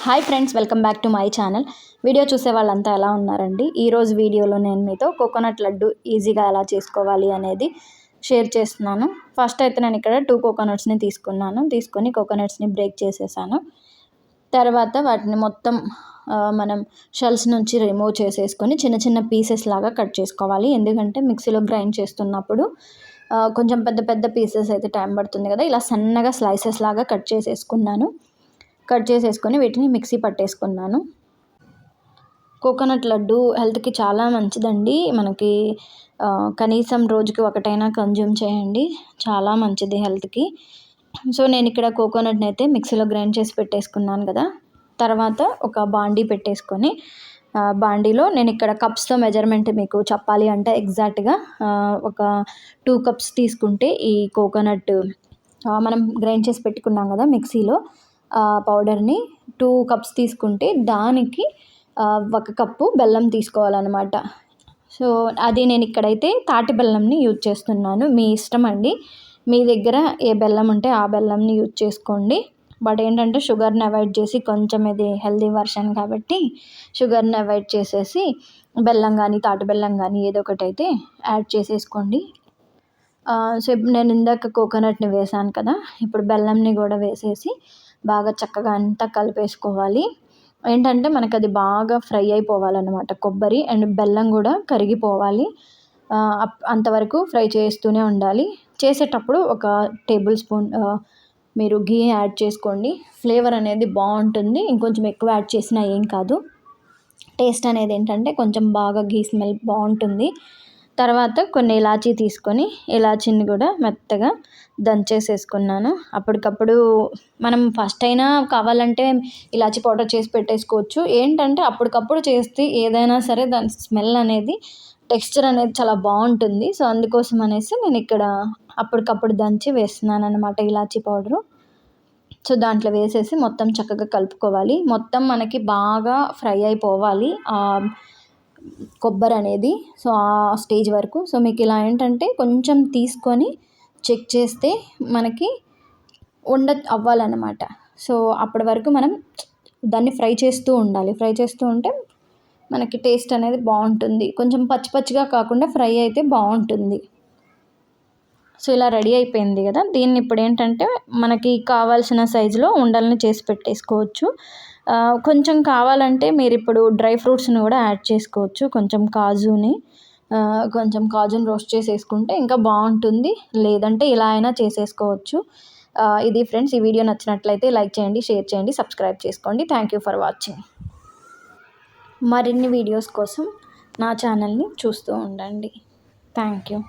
Hi friends, welcome back to my channel. Video చూసే వాళ్ళంతా ఎలా ఉన్నారండి? ఈరోజు వీడియోలో నేను మీతో కోకోనట్ లడ్డు ఈజీగా ఎలా చేసుకోవాలి అనేది షేర్ చేస్తున్నాను. ఫస్ట్ అయితే నేను ఇక్కడ 2 కోకోనట్స్ని తీసుకొని కోకోనట్స్ని బ్రేక్ చేసేసాను. తర్వాత వాటిని మొత్తం మనం షెల్స్ నుంచి రిమూవ్ చేసేసుకొని చిన్న చిన్న పీసెస్ లాగా కట్ చేసుకోవాలి. ఎందుకంటే మిక్సీలో గ్రైండ్ చేస్తున్నప్పుడు కొంచెం పెద్ద పెద్ద పీసెస్ అయితే టైం పడుతుంది కదా. ఇలా సన్నగా స్లైసెస్ లాగా కట్ చేసేసుకొని వీటిని మిక్సీ పట్టేసుకున్నాను. కోకోనట్ లడ్డు హెల్త్కి చాలా మంచిదండి. మనకి కనీసం రోజుకి ఒకటైనా కన్జ్యూమ్ చేయండి, చాలా మంచిది హెల్త్కి. సో నేను ఇక్కడ కోకోనట్ని అయితే మిక్సీలో గ్రైండ్ చేసి పెట్టేసుకున్నాను కదా. తర్వాత ఒక బాండీ పెట్టేసుకొని బాండీలో నేను ఇక్కడ కప్స్తో మెజర్మెంట్ మీకు చెప్పాలి అంటే ఎగ్జాక్ట్గా ఒక 2 కప్స్ తీసుకుంటే ఈ కోకోనట్ మనం గ్రైండ్ చేసి పెట్టుకున్నాం కదా మిక్సీలో పౌడర్ని 2 కప్స్ తీసుకుంటే దానికి 1 కప్పు బెల్లం తీసుకోవాలన్నమాట. సో అది నేను ఇక్కడైతే తాటి బెల్లంని యూజ్ చేస్తున్నాను. మీ ఇష్టం అండి, మీ దగ్గర ఏ బెల్లం ఉంటే ఆ బెల్లంని యూజ్ చేసుకోండి. బట్ ఏంటంటే షుగర్ని అవాయిడ్ చేసి, కొంచెం ఇది హెల్దీ వర్షన్ కాబట్టి షుగర్ని అవాయిడ్ చేసేసి బెల్లం కానీ తాటి బెల్లం కానీ ఏదో ఒకటి అయితే యాడ్ చేసేసుకోండి. సో నేను ఇందాక కోకోనట్ని వేసాను కదా, ఇప్పుడు బెల్లంని కూడా వేసేసి బాగా చక్కగా అంతా కలిపేసుకోవాలి. ఏంటంటే మనకు అది బాగా ఫ్రై అయిపోవాలన్నమాట. కొబ్బరి అండ్ బెల్లం కూడా కరిగిపోవాలి. అంతవరకు ఫ్రై చేస్తూనే ఉండాలి. చేసేటప్పుడు ఒక టేబుల్ స్పూన్ మీరు ఘీ యాడ్ చేసుకోండి. ఫ్లేవర్ అనేది బాగుంటుంది. ఇంకొంచెం ఎక్కువ యాడ్ చేసినా ఏం కాదు. టేస్ట్ అనేది ఏంటంటే కొంచెం బాగా ఘీ స్మెల్ బాగుంటుంది. తర్వాత కొన్ని ఇలాచీ తీసుకొని ఇలాచీని కూడా మెత్తగా దంచేసేసుకున్నాను. అప్పటికప్పుడు మనం ఫస్ట్ అయినా కావాలంటే ఇలాచీ పౌడర్ చేసి పెట్టేసుకోవచ్చు. ఏంటంటే అప్పటికప్పుడు చేస్తే ఏదైనా సరే దాని స్మెల్ అనేది, టెక్స్చర్ అనేది చాలా బాగుంటుంది. సో అందుకోసం అనేసి నేను ఇక్కడ అప్పటికప్పుడు దంచి వేస్తున్నాను అనమాట ఇలాచీ పౌడరు. సో దాంట్లో వేసేసి మొత్తం చక్కగా కలుపుకోవాలి. మొత్తం మనకి బాగా ఫ్రై అయిపోవాలి కొబ్బరి అనేది. సో ఆ స్టేజ్ వరకు. సో మీకు ఇలా ఏంటంటే కొంచెం తీసుకొని చెక్ చేస్తే మనకి అవ్వాలన్నమాట. సో అప్పటి వరకు మనం దాన్ని ఫ్రై చేస్తూ ఉండాలి. ఫ్రై చేస్తూ ఉంటే మనకి టేస్ట్ అనేది బాగుంటుంది. కొంచెం పచ్చి పచ్చిగా కాకుండా ఫ్రై అయితే బాగుంటుంది. సో ఇలా రెడీ అయిపోయింది కదా. దీన్ని ఇప్పుడు ఏంటంటే మనకి కావాల్సిన సైజులో ఉండల్ని చేసి పెట్టేసుకోవచ్చు. కొంచెం కావాలంటే మీరు ఇప్పుడు డ్రై ఫ్రూట్స్ని కూడా యాడ్ చేసుకోవచ్చు. కొంచెం కాజుని రోస్ట్ చేసేసుకుంటే ఇంకా బాగుంటుంది. లేదంటే ఇలా అయినా చేసేసుకోవచ్చు. ఇది ఫ్రెండ్స్, ఈ వీడియో నచ్చినట్లయితే లైక్ చేయండి, షేర్ చేయండి, సబ్స్క్రైబ్ చేసుకోండి. Thank you for watching. మరిన్ని వీడియోస్ కోసం నా ఛానల్ని చూస్తూ ఉండండి. Thank you.